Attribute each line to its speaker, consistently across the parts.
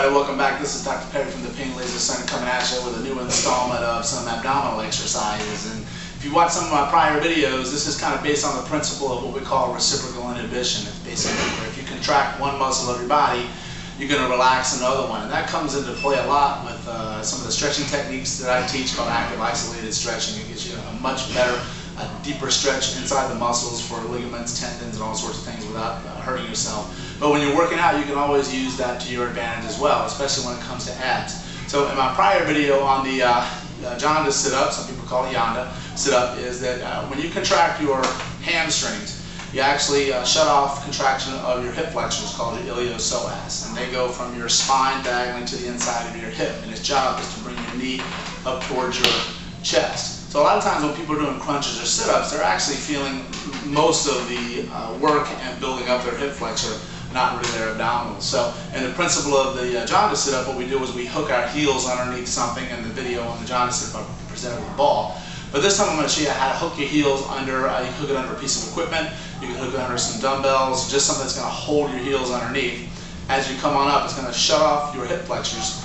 Speaker 1: Alright, welcome back. This is Dr. Perry from the Pain Laser Center coming at you with a new installment of some abdominal exercises. And if you watch some of my prior videos, this is kind of based on the principle of what we call reciprocal inhibition. It's basically where if you contract one muscle of your body, you're going to relax another one. And that comes into play a lot with some of the stretching techniques that I teach called active isolated stretching. It gives you a much better, deeper stretch inside the muscles for ligaments, tendons, and all sorts of things without hurting yourself. But when you're working out, you can always use that to your advantage as well, especially when it comes to abs. So in my prior video on the Yanda sit-up, some people call it Yanda sit-up, is that when you contract your hamstrings, you actually shut off contraction of your hip flexors called your iliopsoas, and they go from your spine diagonally to the inside of your hip, and its job is to bring your knee up towards your chest. So a lot of times when people are doing crunches or sit-ups, they're actually feeling most of the work and building up their hip flexor, not really their abdominals. So in the principle of the Yanda sit-up, what we do is we hook our heels underneath something. In the video on the Yanda sit-up, I presented a ball. But this time I'm going to show you how to hook your heels under, you can hook it under a piece of equipment, you can hook it under some dumbbells, just something that's going to hold your heels underneath. As you come on up, it's going to shut off your hip flexors.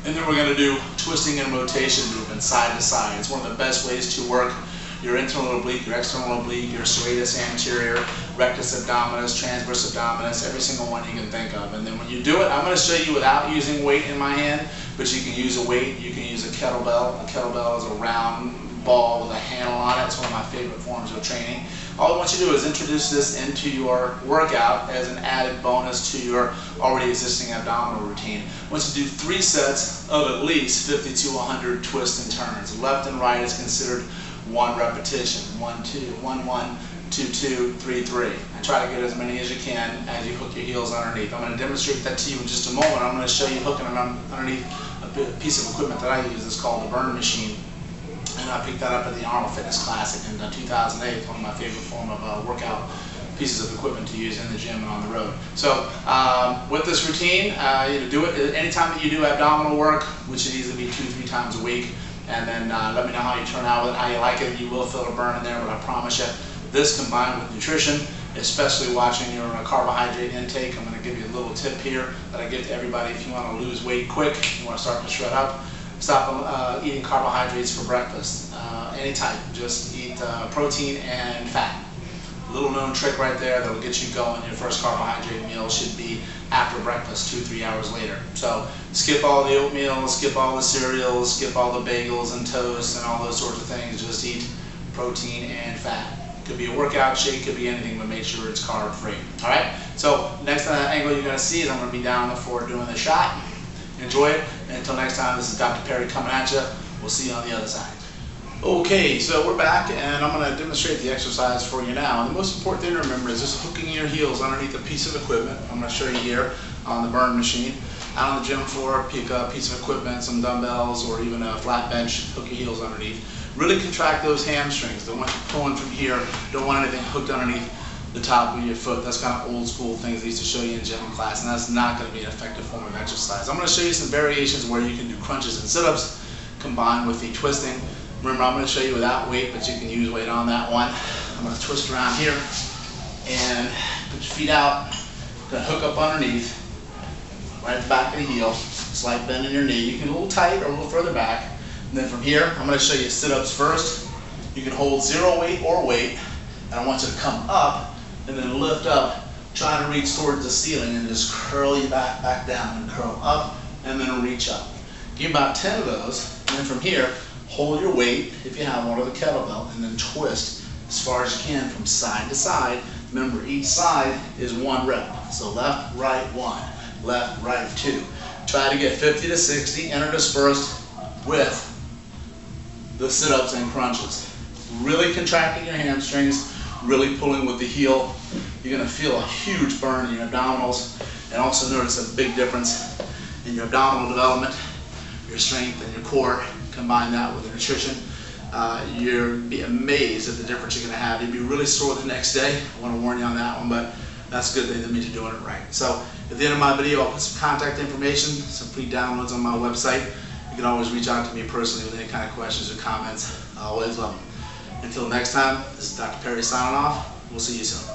Speaker 1: And then we're going to do twisting and rotation movements side to side. It's one of the best ways to work your internal oblique, your external oblique, your serratus anterior, rectus abdominis, transverse abdominis, every single one you can think of. And then when you do it, I'm going to show you without using weight in my hand, but you can use a weight, you can use a kettlebell. A kettlebell is a round ball with a handle on it. It's one of my favorite forms of training. All I want you to do is introduce this into your workout as an added bonus to your already existing abdominal routine. I want you to do 3 sets of at least 50 to 100 twists and turns. Left and right is considered 1 repetition. 1, 2, 1, 1, 2, 2, 3, 3. And try to get as many as you can as you hook your heels underneath. I'm going to demonstrate that to you in just a moment. I'm going to show you hooking it underneath a piece of equipment that I use. It's called the burn machine. And I picked that up at the Arnold Fitness Classic in 2008. One of my favorite form of workout pieces of equipment to use in the gym and on the road. So with this routine, you do it anytime that you do abdominal work, which should easily be 2-3 times a week. And then let me know how you turn out with it, how you like it. You will feel a burn in there, but I promise you, this combined with nutrition, especially watching your carbohydrate intake. I'm going to give you a little tip here that I give to everybody. If you want to lose weight quick, you want to start to shred up, stop eating carbohydrates for breakfast, any type. Just eat protein and fat. Little known trick right there that will get you going. Your first carbohydrate meal should be after breakfast, 2-3 hours later. So skip all the oatmeal, skip all the cereals, skip all the bagels and toast and all those sorts of things. Just eat protein and fat. Could be a workout shake, could be anything, but make sure it's carb free. All right. So next angle you're going to see is I'm going to be down on the floor doing the shot. Enjoy it. And until next time, this is Dr. Perry coming at you. We'll see you on the other side. Okay, so we're back, and I'm going to demonstrate the exercise for you now. And the most important thing to remember is just hooking your heels underneath a piece of equipment. I'm going to show you here on the burn machine. Out on the gym floor, pick up a piece of equipment, some dumbbells, or even a flat bench, hook your heels underneath. Really contract those hamstrings. Don't want you pulling from here. Don't want anything hooked underneath the top of your foot. That's kind of old school things they used to show you in gym class, and that's not going to be an effective form of exercise. I'm going to show you some variations where you can do crunches and sit-ups combined with the twisting. Remember, I'm going to show you without weight, but you can use weight on that one. I'm going to twist around here and put your feet out. Going to hook up underneath, right at the back of the heel, slight bend in your knee. You can a little tight or a little further back. And then from here, I'm going to show you sit-ups first. You can hold 0 weight or weight, and I want you to come up and then lift up, try to reach towards the ceiling and just curl your back down and curl up and then reach up. Give about 10 of those, and then from here, hold your weight, if you have one, or the kettlebell, and then twist as far as you can from side to side. Remember, each side is 1 rep. So left, right, 1, left, right, 2. Try to get 50 to 60 interdispersed with the sit-ups and crunches. Really contracting your hamstrings, really pulling with the heel. You're going to feel a huge burn in your abdominals, and also notice a big difference in your abdominal development, your strength, and your core. Combine that with the nutrition. You'll be amazed at the difference you're going to have. You'll be really sore the next day. I want to warn you on that one, but that's a good thing that means you're doing it right. So at the end of my video, I'll put some contact information, some free downloads on my website. You can always reach out to me personally with any kind of questions or comments. I always love them. Until next time, this is Dr. Perry signing off. We'll see you soon.